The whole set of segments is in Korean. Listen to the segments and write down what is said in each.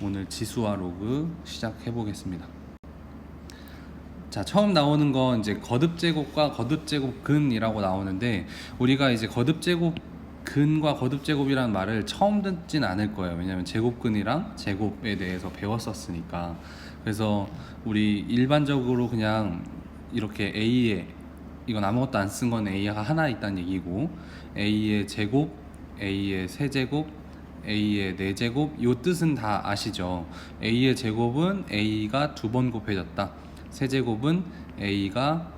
오늘 지수와 로그 시작해 보겠습니다. 자, 처음 나오는 건 이제 거듭제곱과 거듭제곱근이라고 나오는데, 우리가 이제 거듭제곱근과 거듭제곱이라는 말을 처음 듣진 않을 거예요. 왜냐하면 제곱근이랑 제곱에 대해서 배웠었으니까. 그래서 우리 일반적으로 그냥 이렇게 A에, 이건 아무것도 안 쓴 건 A가 하나 있다는 얘기고, A의 제곱, A의 세제곱, A의 4제곱, 요 뜻은 다 아시죠? A의 제곱은 A가 2번 곱해졌다, 세제곱은 A가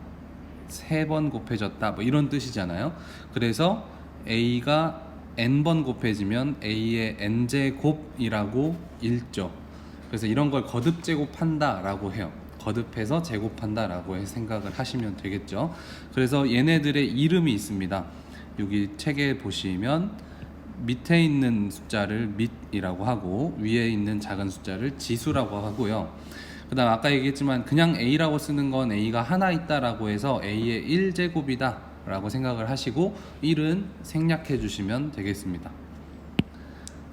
3번 곱해졌다, 뭐 이런 뜻이잖아요. 그래서 A가 n번 곱해지면 A의 n제곱이라고 읽죠. 그래서 이런 걸 거듭제곱한다 라고 해요. 거듭해서 제곱한다 라고 생각을 하시면 되겠죠. 그래서 얘네들의 이름이 있습니다. 여기 책에 보시면 밑에 있는 숫자를 밑이라고 하고, 위에 있는 작은 숫자를 지수라고 하고요. 그 다음 아까 얘기했지만 그냥 A라고 쓰는 건 A가 하나 있다라고 해서 A의 1제곱이다 라고 생각을 하시고 1은 생략해 주시면 되겠습니다.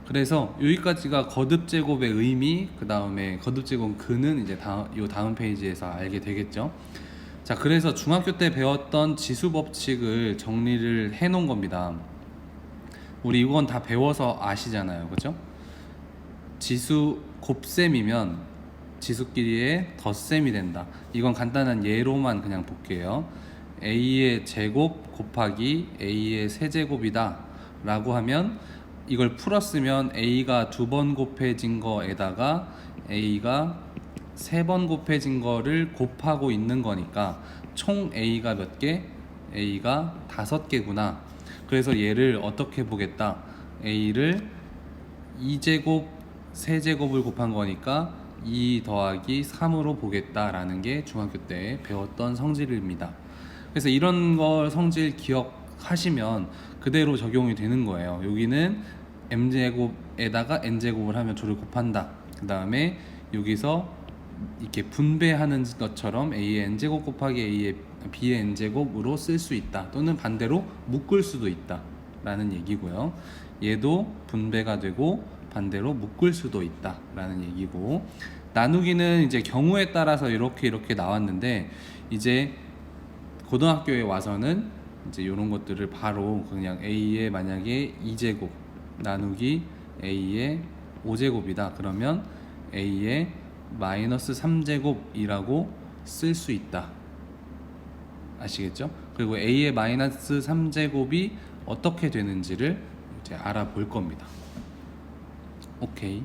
그래서 여기까지가 거듭제곱의 의미, 그 다음에 거듭제곱 근은 이제 다음 페이지에서 알게 되겠죠. 자, 그래서 중학교 때 배웠던 지수 법칙을 정리를 해 놓은 겁니다. 우리 이건 다 배워서 아시잖아요, 그렇죠? 지수 곱셈이면 지수끼리의 덧셈이 된다. 이건 간단한 예로만 그냥 볼게요. A의 제곱 곱하기 A의 세제곱이다 라고 하면, 이걸 풀었으면 A가 2번 곱해진 거에다가 A가 3번 곱해진 거를 곱하고 있는 거니까 총 A가 몇 개? A가 5개구나. 그래서 얘를 어떻게 보겠다? A를 2제곱 세제곱을 곱한 거니까 2 더하기 3으로 보겠다라는 게 중학교 때 배웠던 성질입니다. 그래서 이런 걸 성질 기억하시면 그대로 적용이 되는 거예요. 여기는 m제곱에다가 n제곱을 하면 둘을 곱한다. 그 다음에 여기서 이렇게 분배하는 것처럼 A의 n제곱 곱하기 B의 n제곱으로 쓸 수 있다. 또는 반대로 묶을 수도 있다 라는 얘기고요. 얘도 분배가 되고 반대로 묶을 수도 있다 라는 얘기고, 나누기는 이제 경우에 따라서 이렇게 나왔는데, 이제 고등학교에 와서는 이제 이런 것들을 바로 그냥 A의 만약에 2제곱 나누기 A의 5제곱이다 그러면 A의 마이너스 3제곱이라고 쓸 수 있다. 아시겠죠? 그리고 A의 마이너스 3제곱이 어떻게 되는지를 이제 알아볼 겁니다. 오케이.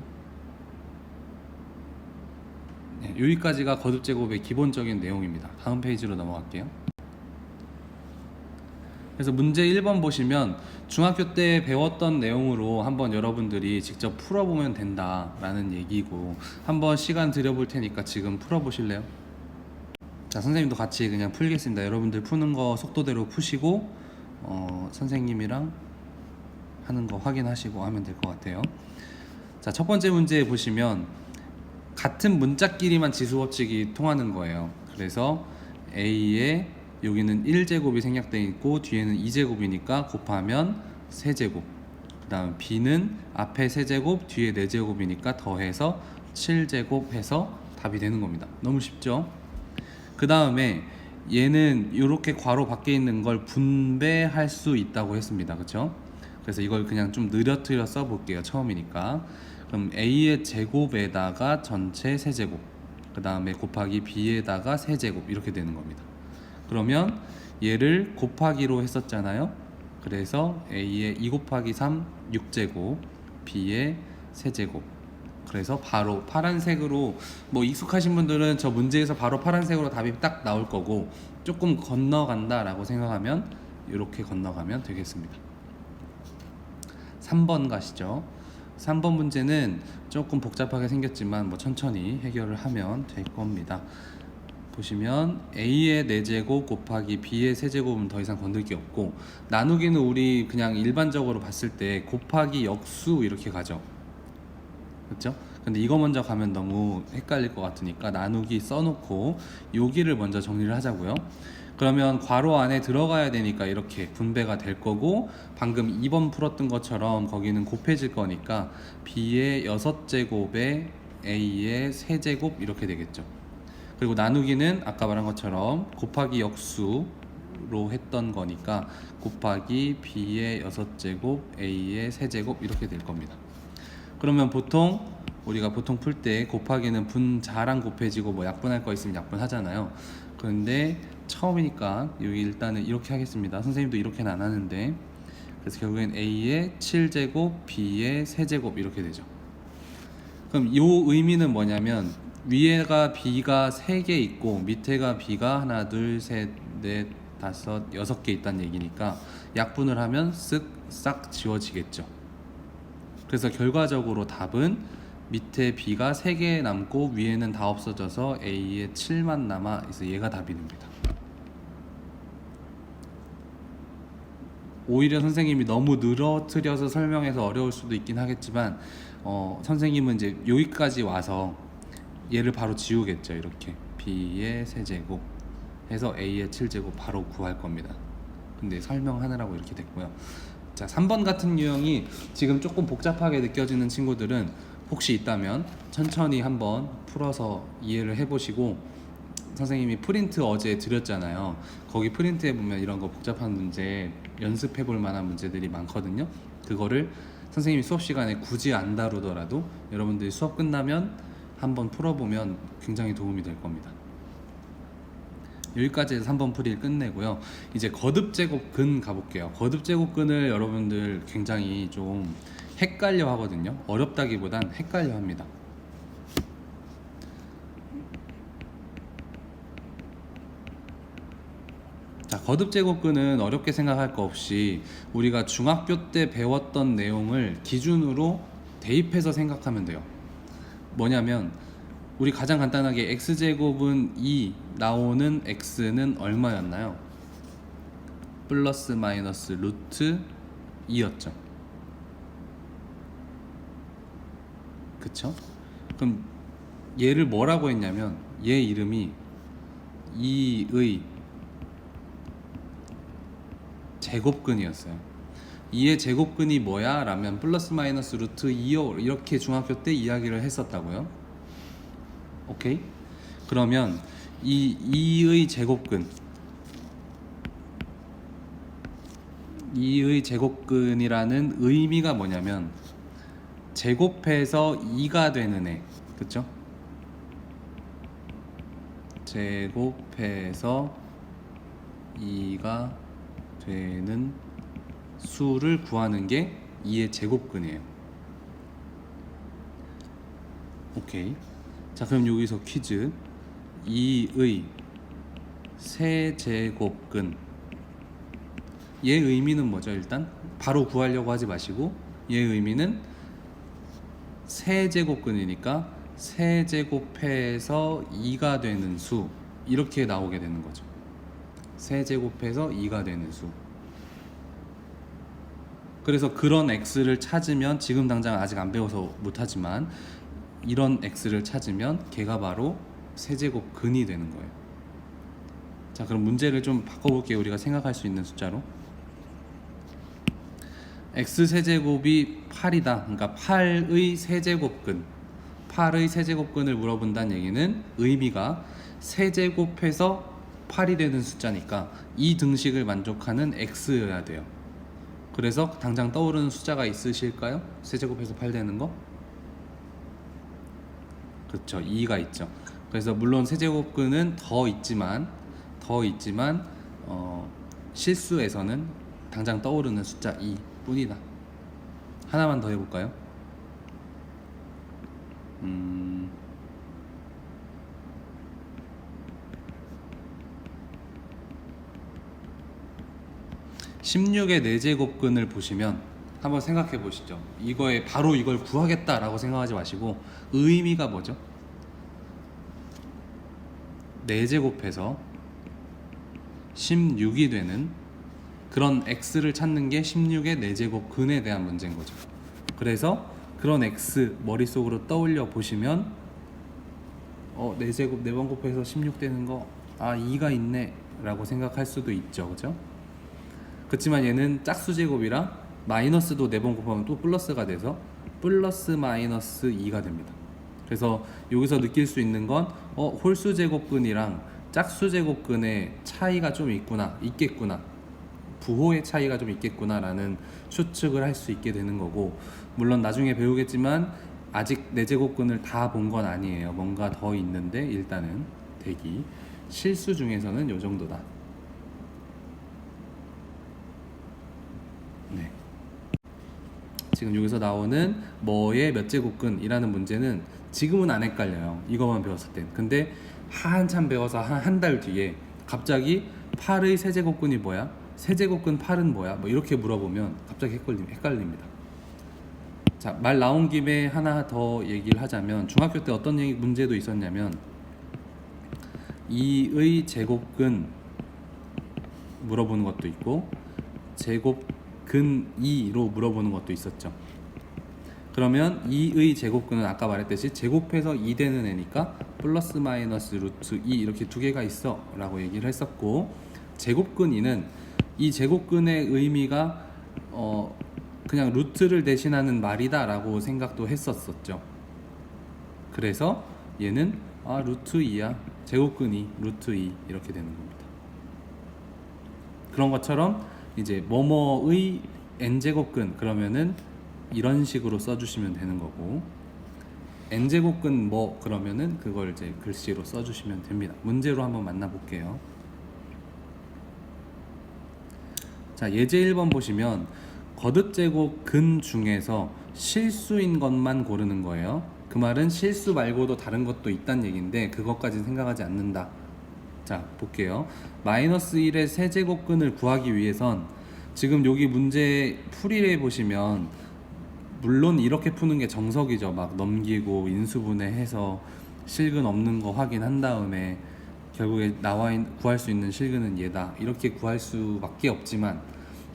네, 여기까지가 거듭제곱의 기본적인 내용입니다. 다음 페이지로 넘어갈게요. 그래서 문제 1번 보시면 중학교 때 배웠던 내용으로 한번 여러분들이 직접 풀어보면 된다라는 얘기고, 한번 시간 들여볼 테니까 지금 풀어보실래요? 자, 선생님도 같이 그냥 풀겠습니다. 여러분들 푸는 거 속도대로 푸시고 선생님이랑 하는 거 확인하시고 하면 될 것 같아요. 자, 첫 번째 문제 보시면 같은 문자끼리만 지수 법칙이 통하는 거예요. 그래서 A의 여기는 1제곱이 생략되어 있고 뒤에는 2제곱이니까 곱하면 세제곱, 그 다음 B는 앞에 세제곱 뒤에 4제곱이니까 더해서 7제곱 해서 답이 되는 겁니다. 너무 쉽죠? 그 다음에 얘는 이렇게 괄호 밖에 있는 걸 분배할 수 있다고 했습니다. 그렇죠? 그래서 이걸 그냥 좀 느려뜨려 써볼게요. 처음이니까. 그럼 A의 제곱에다가 전체 세제곱, 그 다음에 곱하기 B에다가 세제곱, 이렇게 되는 겁니다. 그러면 얘를 곱하기로 했었잖아요. 그래서 A의 2 곱하기 3 6제곱, B의 세제곱. 그래서 바로 파란색으로, 뭐 익숙하신 분들은 저 문제에서 바로 파란색으로 답이 딱 나올 거고, 조금 건너간다 라고 생각하면 이렇게 건너가면 되겠습니다. 3번 가시죠. 3번 문제는 조금 복잡하게 생겼지만 뭐 천천히 해결을 하면 될 겁니다. 보시면 A의 4제곱 곱하기 B의 세제곱은 더 이상 건들 게 없고, 나누기는 우리 그냥 일반적으로 봤을 때 곱하기 역수 이렇게 가죠. 그렇죠? 근데 이거 먼저 가면 너무 헷갈릴 것 같으니까 나누기 써놓고 여기를 먼저 정리를 하자고요. 그러면 괄호 안에 들어가야 되니까 이렇게 분배가 될 거고, 방금 2번 풀었던 것처럼 거기는 곱해질 거니까 b의 6제곱에 a의 3제곱 이렇게 되겠죠. 그리고 나누기는 아까 말한 것처럼 곱하기 역수로 했던 거니까 곱하기 b의 6제곱 a의 3제곱 이렇게 될 겁니다. 그러면 우리가 보통 풀 때 곱하기는 분자랑 곱해지고 뭐 약분할 거 있으면 약분하잖아요. 그런데 처음이니까 여기 일단은 이렇게 하겠습니다. 선생님도 이렇게는 안 하는데, 그래서 결국엔 a의 7제곱 b의 3제곱 이렇게 되죠. 그럼 이 의미는 뭐냐면 위에가 b가 3개 있고 밑에가 b가 하나 둘 셋 넷 다섯 6개 있다는 얘기니까 약분을 하면 쓱 지워지겠죠. 그래서 결과적으로 답은 밑에 b가 3개 남고 위에는 다 없어져서 a의 7만 남아 있어. 얘가 답이 됩니다. 오히려 선생님이 너무 늘어뜨려서 설명해서 어려울 수도 있긴 하겠지만 선생님은 이제 여기까지 와서 얘를 바로 지우겠죠. 이렇게 b의 3제곱 해서 a의 7제곱 바로 구할 겁니다. 근데 설명하느라고 이렇게 됐고요. 자, 3번 같은 유형이 지금 조금 복잡하게 느껴지는 친구들은 혹시 있다면 천천히 한번 풀어서 이해를 해보시고, 선생님이 프린트 어제 드렸잖아요. 거기 프린트에 보면 이런 거 복잡한 문제 연습해 볼 만한 문제들이 많거든요. 그거를 선생님이 수업 시간에 굳이 안 다루더라도 여러분들이 수업 끝나면 한번 풀어보면 굉장히 도움이 될 겁니다. 여기까지 해서 3번 풀이를 끝내고요. 이제 거듭제곱근 가볼게요. 거듭제곱근을 여러분들 굉장히 좀 헷갈려 하거든요. 어렵다기보단 헷갈려 합니다. 자, 거듭제곱근은 어렵게 생각할 거 없이 우리가 중학교 때 배웠던 내용을 기준으로 대입해서 생각하면 돼요. 뭐냐면 우리 가장 간단하게 x제곱은 2 나오는 x는 얼마였나요? 플러스 마이너스 루트 2였죠. 그쵸? 그럼 얘를 뭐라고 했냐면 얘 이름이 2의 제곱근이었어요. 2의 제곱근이 뭐야? 라면 플러스 마이너스 루트 2요 이렇게 중학교 때 이야기를 했었다고요. 오케이? 그러면 이 2의 제곱근 2의 제곱근이라는 의미가 뭐냐면 제곱해서 2가 되는 애, 그쵸? 제곱해서 2가 되는 수를 구하는 게 2의 제곱근이에요. 오케이. 자, 그럼 여기서 퀴즈. 2의 세제곱근, 얘 의미는 뭐죠? 일단 바로 구하려고 하지 마시고 얘 의미는 세제곱근이니까 세제곱해서 2가 되는 수, 이렇게 나오게 되는 거죠. 세제곱해서 2가 되는 수. 그래서 그런 x를 찾으면, 지금 당장 아직 안 배워서 못하지만 이런 x를 찾으면 걔가 바로 세제곱근이 되는 거예요. 자, 그럼 문제를 좀 바꿔볼게요. 우리가 생각할 수 있는 숫자로. x 세제곱이 8이다. 그러니까 8의 세제곱근, 8의 세제곱근을 물어본다는 얘기는 의미가 세제곱해서 8이 되는 숫자니까 이 등식을 만족하는 x여야 돼요. 그래서 당장 떠오르는 숫자가 있으실까요? 세제곱해서 8 되는 거? 그렇죠, 2가 있죠. 그래서 물론 세제곱근은 더 있지만 실수에서는 당장 떠오르는 숫자 2 뿐이다. 하나만 더 해볼까요? 16의 4제곱근을 보시면 한번 생각해 보시죠. 이거에 바로 이걸 구하겠다라고 생각하지 마시고 의미가 뭐죠? 4제곱해서 16이 되는 그런 x를 찾는 게 16의 4제곱근에 대한 문제인 거죠. 그래서 그런 x 머릿속으로 떠올려 보시면 4제곱 4번 곱해서 16 되는 거, 2가 있네. 라고 생각할 수도 있죠, 그죠? 그렇지만 얘는 짝수 제곱이라 마이너스도 4번 곱하면 또 플러스가 돼서 플러스 마이너스 2가 됩니다. 그래서 여기서 느낄 수 있는 건 홀수 제곱근이랑 짝수 제곱근의 차이가 좀 있겠구나, 부호의 차이가 좀 있겠구나라는 추측을 할 수 있게 되는 거고, 물론 나중에 배우겠지만 아직 4제곱근을 다 본 건 아니에요. 뭔가 더 있는데 일단은 대기, 실수 중에서는 요 정도다. 네. 지금 여기서 나오는 뭐의 몇 제곱근이라는 문제는 지금은 안 헷갈려요, 이거만 배웠을 땐. 근데 한참 배워서 한 달 뒤에 갑자기 8의 세제곱근이 뭐야? 세제곱근 8은 뭐야? 뭐 이렇게 물어보면 갑자기 헷갈립니다. 자, 말 나온 김에 하나 더 얘기를 하자면, 중학교 때 어떤 문제도 있었냐면 2의 제곱근 물어보는 것도 있고 제곱근 2로 물어보는 것도 있었죠. 그러면 2의 제곱근은 아까 말했듯이 제곱해서 2 되는 애니까 플러스 마이너스 루트 2 이렇게 두 개가 있어 라고 얘기를 했었고, 제곱근 2는 이 제곱근의 의미가 그냥 루트를 대신하는 말이다 라고 생각도 했었었죠. 그래서 얘는 루트 2야, 제곱근 2 루트 2 이렇게 되는 겁니다. 그런 것처럼 이제 뭐뭐의 n제곱근 그러면은 이런 식으로 써주시면 되는 거고, n제곱근 뭐 그러면은 그걸 이제 글씨로 써주시면 됩니다. 문제로 한번 만나볼게요. 자, 예제 1번 보시면 거듭제곱 근 중에서 실수인 것만 고르는 거예요. 그 말은 실수 말고도 다른 것도 있다는 얘기인데 그것까지는 생각하지 않는다. 자, 볼게요. 마이너스 1의 세제곱근을 구하기 위해선 지금 여기 문제 풀이를 보시면 물론 이렇게 푸는 게 정석이죠. 막 넘기고 인수분해해서 실근 없는 거 확인한 다음에 결국에 구할 수 있는 실근은 얘다 이렇게 구할 수밖에 없지만,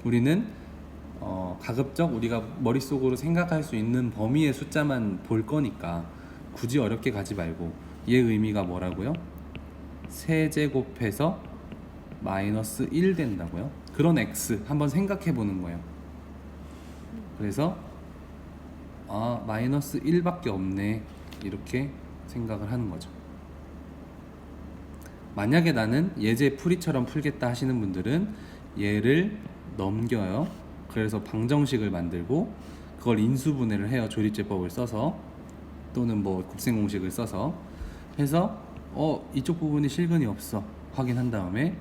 우리는 가급적 우리가 머릿속으로 생각할 수 있는 범위의 숫자만 볼 거니까 굳이 어렵게 가지 말고, 얘 의미가 뭐라고요? 세제곱해서 마이너스 1 된다고요? 그런 x 한번 생각해 보는 거예요. 그래서 마이너스 1밖에 없네 이렇게 생각을 하는 거죠. 만약에 나는 예제 풀이처럼 풀겠다 하시는 분들은 얘를 넘겨요. 그래서 방정식을 만들고 그걸 인수분해를 해요. 조립제법을 써서 또는 뭐 곱셈공식을 써서 해서 이쪽 부분이 실근이 없어 확인한 다음에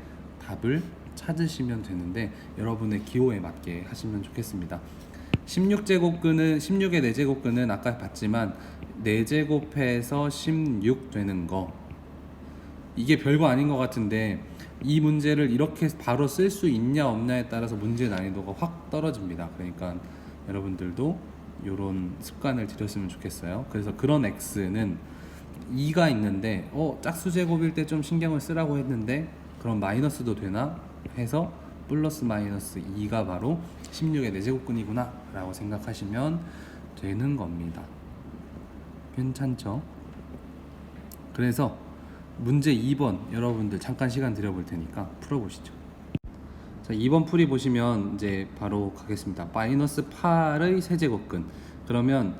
답을 찾으시면 되는데, 여러분의 기호에 맞게 하시면 좋겠습니다. 16제곱근은 16의 4제곱근은 아까 봤지만 4제곱해서 16 되는 거, 이게 별거 아닌 것 같은데 이 문제를 이렇게 바로 쓸 수 있냐 없냐에 따라서 문제 난이도가 확 떨어집니다. 그러니까 여러분들도 이런 습관을 들였으면 좋겠어요. 그래서 그런 x는 2가 있는데 짝수 제곱일 때 좀 신경을 쓰라고 했는데 그럼 마이너스도 되나 해서 플러스 마이너스 2가 바로 16의 4제곱근이구나 라고 생각하시면 되는 겁니다. 괜찮죠? 그래서 문제 2번 여러분들 잠깐 시간 드려볼 테니까 풀어보시죠. 자, 2번 풀이 보시면 이제 바로 가겠습니다. 마이너스 8의 세제곱근, 그러면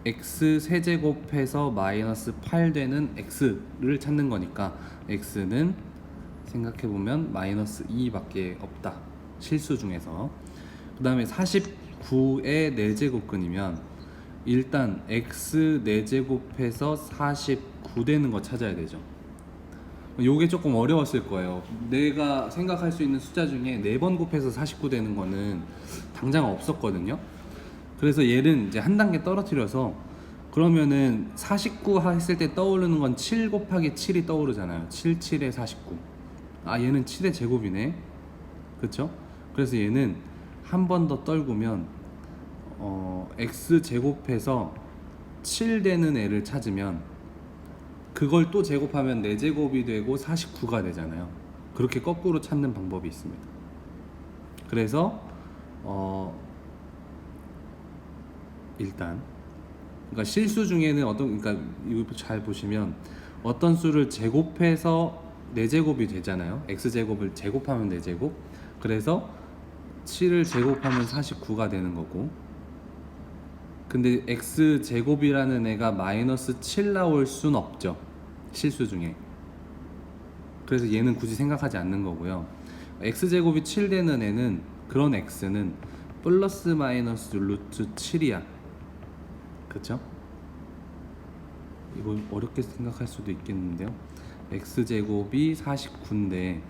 x 세제곱해서 마이너스 8 되는 x를 찾는 거니까 x는 생각해보면 마이너스 2밖에 없다, 실수 중에서. 그 다음에 49의 4제곱근이면 일단 x 4제곱해서 49 되는 거 찾아야 되죠. 요게 조금 어려웠을 거예요. 내가 생각할 수 있는 숫자 중에 4번 곱해서 49 되는 거는 당장 없었거든요. 그래서 얘는 이제 한 단계 떨어뜨려서, 그러면은 49 했을 때 떠오르는 건 7 곱하기 7이 떠오르잖아요. 7, 7에 49. 얘는 7의 제곱이네. 그쵸? 그래서 얘는 한 번 더 떨구면 x 제곱해서 7 되는 애를 찾으면 그걸 또 제곱하면 4제곱이 되고 49가 되잖아요. 그렇게 거꾸로 찾는 방법이 있습니다. 그래서 일단 그러니까 실수 중에는 그러니까 이거 잘 보시면 어떤 수를 제곱해서 4제곱이 되잖아요. x제곱을 제곱하면 4제곱. 그래서 7을 제곱하면 49가 되는 거고, 근데 x제곱이라는 애가 마이너스 7 나올 순 없죠, 실수 중에. 그래서 얘는 굳이 생각하지 않는 거고요. x제곱이 7 되는 애는, 그런 x는 플러스 마이너스 루트 7이야. 그쵸? 이거 어렵게 생각할 수도 있겠는데요. x제곱이 49인데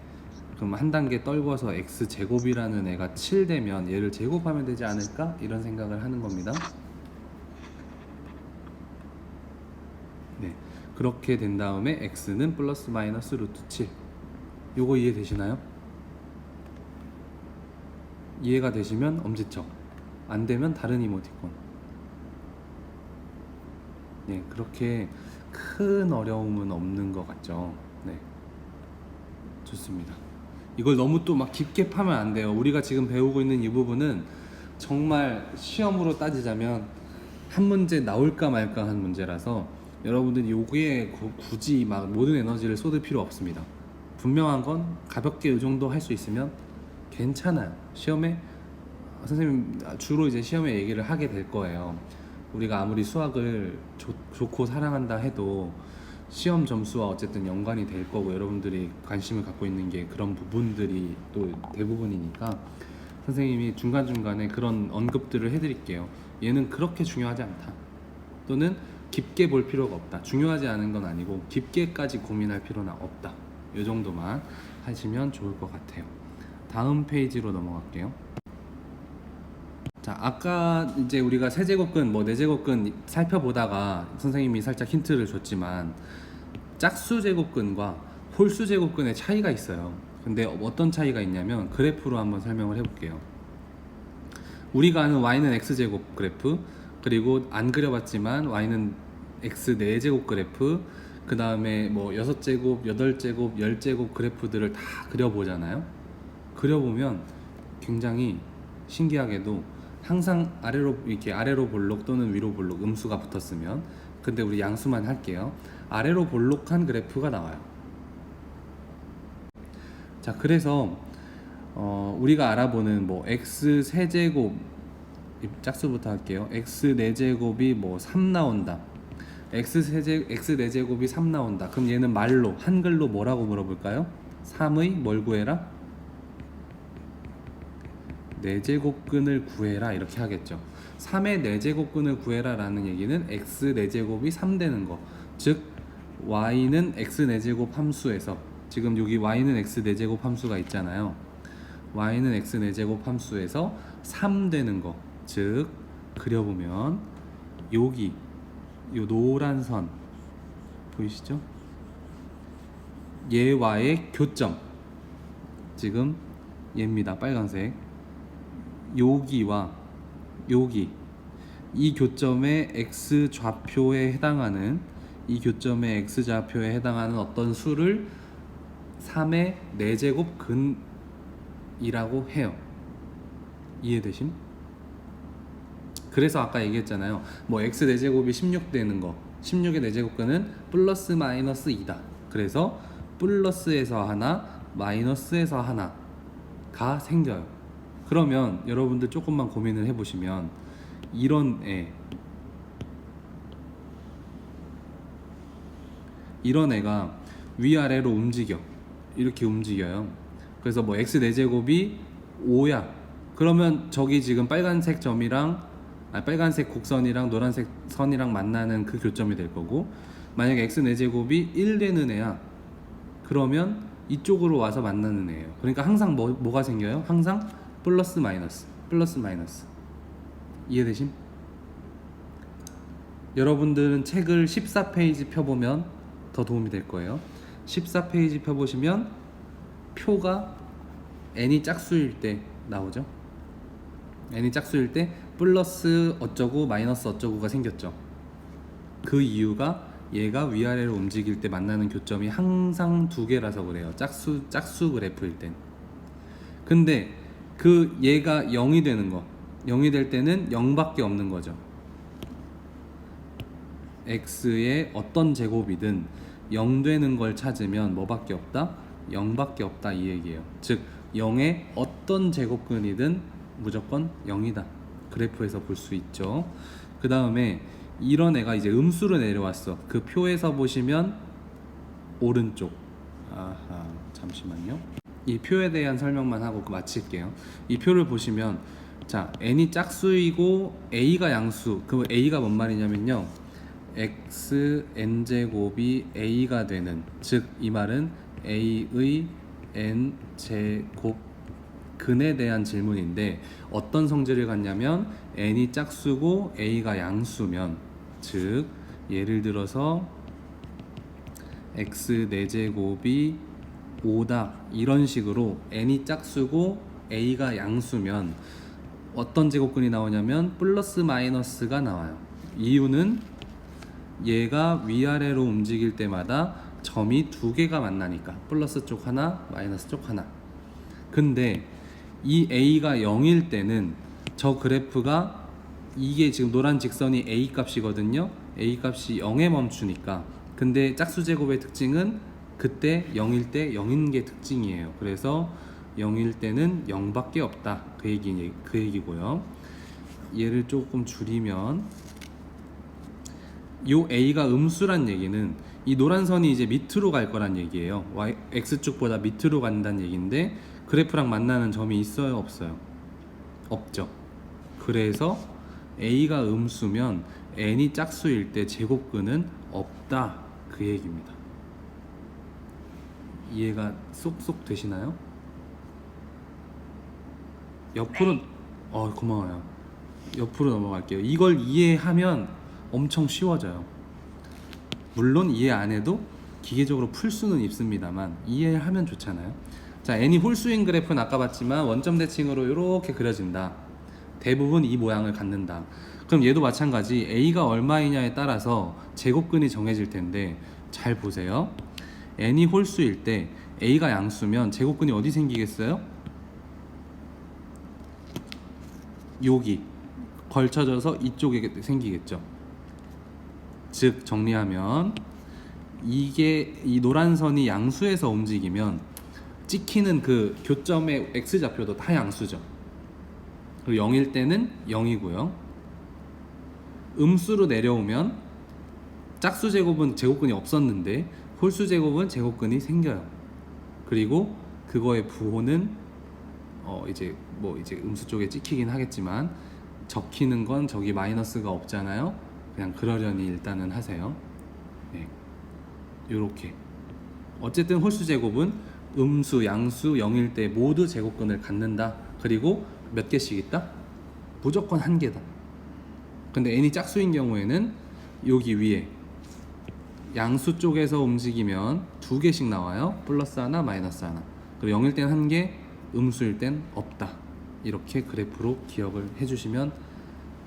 그럼 한 단계 떨궈서 x제곱이라는 애가 7 되면 얘를 제곱하면 되지 않을까? 이런 생각을 하는 겁니다. 네, 그렇게 된 다음에 x는 플러스 마이너스 루트 7. 요거 이해되시나요? 이해가 되시면 엄지척, 안 되면 다른 이모티콘. 네, 그렇게 큰 어려움은 없는 것 같죠. 네, 좋습니다. 이걸 너무 또 막 깊게 파면 안 돼요. 우리가 지금 배우고 있는 이 부분은 정말 시험으로 따지자면 한 문제 나올까 말까 한 문제라서 여러분들이 여기에 굳이 막 모든 에너지를 쏟을 필요 없습니다. 분명한 건 가볍게 이 정도 할 수 있으면 괜찮아요. 시험에 선생님 주로 이제 시험에 얘기를 하게 될 거예요. 우리가 아무리 수학을 좋고 사랑한다 해도 시험 점수와 어쨌든 연관이 될 거고, 여러분들이 관심을 갖고 있는 게 그런 부분들이 또 대부분이니까 선생님이 중간중간에 그런 언급들을 해드릴게요. 얘는 그렇게 중요하지 않다, 또는 깊게 볼 필요가 없다. 중요하지 않은 건 아니고 깊게까지 고민할 필요는 없다. 이 정도만 하시면 좋을 것 같아요. 다음 페이지로 넘어갈게요. 자, 아까 이제 우리가 세제곱근, 뭐 네제곱근 살펴보다가 선생님이 살짝 힌트를 줬지만 짝수제곱근과 홀수제곱근의 차이가 있어요. 근데 어떤 차이가 있냐면 그래프로 한번 설명을 해볼게요. 우리가 아는 y는 x제곱 그래프, 그리고 안 그려봤지만 y는 x 4제곱 그래프, 그 다음에 뭐 6제곱, 8제곱, 10제곱 그래프들을 다 그려보잖아요. 그려보면 굉장히 신기하게도 항상 아래로 볼록 또는 위로 볼록 음수가 붙었으면, 근데 우리 양수만 할게요. 아래로 볼록한 그래프가 나와요. 자, 그래서 우리가 알아보는 뭐 x 세제곱, 짝수부터 할게요. x 4제곱이 뭐 3 나온다, x 4제곱이 3 나온다. 그럼 얘는 말로 한글로 뭐라고 물어볼까요? 3의 뭘 구해라? 4제곱근을 구해라, 이렇게 하겠죠. 3의 4제곱근을 구해라 라는 얘기는 x 4제곱이 3 되는 거, 즉 y는 x 4제곱 함수에서, 지금 여기 y는 x 4제곱 함수가 있잖아요. y는 x 4제곱 함수에서 3 되는 거, 즉 그려보면 여기 요 노란 선 보이시죠? 얘와의 교점, 지금 얘입니다. 빨간색. 여기와 여기, 이 교점의 x 좌표에 해당하는, 이 교점의 x 좌표에 해당하는 어떤 수를 3의 4제곱 근이라고 해요. 이해되심? 그래서 아까 얘기했잖아요. 뭐 x 4제곱이 16 되는 거, 16의 4제곱근은 플러스 마이너스 2다. 그래서 플러스에서 하나, 마이너스에서 하나가 생겨요. 그러면 여러분들 조금만 고민을 해보시면 이런 애가 위아래로 이렇게 움직여요. 그래서 뭐 x 4제곱이 5야. 그러면 저기 지금 빨간색 점이랑 빨간색 곡선이랑 노란색 선이랑 만나는 그 교점이 될 거고, 만약에 x 4제곱이 1 되는 애야. 그러면 이쪽으로 와서 만나는 애예요. 그러니까 항상 뭐가 생겨요? 항상 플러스 마이너스, 플러스 마이너스. 이해되심? 여러분들은 책을 14페이지 펴보면 더 도움이 될 거예요. 14페이지 펴보시면 표가 n이 짝수일 때 나오죠. n이 짝수일 때 플러스 어쩌고 마이너스 어쩌고가 생겼죠. 그 이유가 얘가 위아래로 움직일 때 만나는 교점이 항상 2개라서 그래요. 짝수 그래프일 땐. 근데 그 얘가 0이 되는 거, 0이 될 때는 0밖에 없는 거죠. x의 어떤 제곱이든 0 되는 걸 찾으면 뭐밖에 없다? 0밖에 없다 이 얘기예요. 즉 0의 어떤 제곱근이든 무조건 0이다. 그래프에서 볼 수 있죠. 그 다음에 이런 애가 이제 음수로 내려왔어. 그 표에서 보시면 오른쪽. 아하, 잠시만요. 이 표에 대한 설명만 하고 마칠게요. 이 표를 보시면 자, n이 짝수이고 a가 양수. 그 a가 뭔 말이냐면요. x n 제곱이 a가 되는, 즉 이 말은 a의 n 제곱 근에 대한 질문인데 어떤 성질을 갖냐면 n이 짝수고 a가 양수면, 즉 예를 들어서 x 4제곱이 5다 이런 식으로 n이 짝수고 a가 양수면 어떤 제곱근이 나오냐면 플러스 마이너스가 나와요. 이유는 얘가 위아래로 움직일 때마다 점이 두 개가 만나니까, 플러스 쪽 하나 마이너스 쪽 하나. 근데 이 a가 0일 때는 저 그래프가, 이게 지금 노란 직선이 a 값이거든요. a 값이 0에 멈추니까. 근데 짝수제곱의 특징은 그때 0일 때 0인 게 특징이에요. 그래서 0일 때는 0밖에 없다 그 얘기고요. 얘를 조금 줄이면 요 a가 음수란 얘기는 이 노란 선이 이제 밑으로 갈 거란 얘기예요. x축보다 밑으로 간다는 얘기인데 그래프랑 만나는 점이 있어요, 없어요? 없죠. 그래서 a가 음수면 n이 짝수일 때 제곱근은 없다 그 얘기입니다. 이해가 쏙쏙 되시나요? 옆으로 고마워요. 옆으로 넘어갈게요. 이걸 이해하면 엄청 쉬워져요. 물론 이해 안 해도 기계적으로 풀 수는 있습니다만 이해하면 좋잖아요. 자, n이 홀수인 그래프는 아까 봤지만 원점 대칭으로 이렇게 그려진다. 대부분 이 모양을 갖는다. 그럼 얘도 마찬가지 a가 얼마이냐에 따라서 제곱근이 정해질 텐데 잘 보세요. n이 홀수일 때 a가 양수면 제곱근이 어디 생기겠어요? 여기 걸쳐져서 이쪽에 생기겠죠. 즉 정리하면 이게 이 노란 선이 양수에서 움직이면 찍히는 그 교점의 x좌표도 다 양수죠. 그리고 0일 때는 0이고요. 음수로 내려오면 짝수 제곱은 제곱근이 없었는데 홀수 제곱은 제곱근이 생겨요. 그리고 그거의 부호는 이제 음수 쪽에 찍히긴 하겠지만 적히는 건 저기 마이너스가 없잖아요. 그냥 그러려니 일단은 하세요. 네. 요렇게. 어쨌든 홀수 제곱은 음수, 양수, 0일 때 모두 제곱근을 갖는다. 그리고 몇 개씩 있다? 무조건 한 개다. 근데 n이 짝수인 경우에는 여기 위에 양수 쪽에서 움직이면 두 개씩 나와요. 플러스 하나, 마이너스 하나. 그리고 0일 땐 한 개, 음수일 땐 없다. 이렇게 그래프로 기억을 해주시면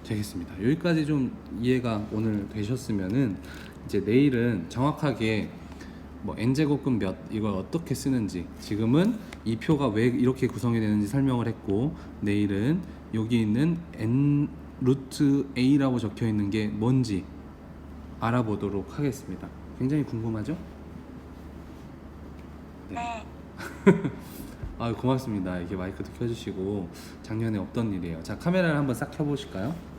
되겠습니다. 여기까지 좀 이해가 오늘 되셨으면은 이제 내일은 정확하게 뭐 n제곱근 몇, 이걸 어떻게 쓰는지, 지금은 이 표가 왜 이렇게 구성이 되는지 설명을 했고, 내일은 여기 있는 n 루트 a라고 적혀 있는 게 뭔지 알아보도록 하겠습니다. 굉장히 궁금하죠? 네. 고맙습니다. 이렇게 마이크도 켜주시고. 작년에 없던 일이에요. 자, 카메라를 한번 싹 켜보실까요?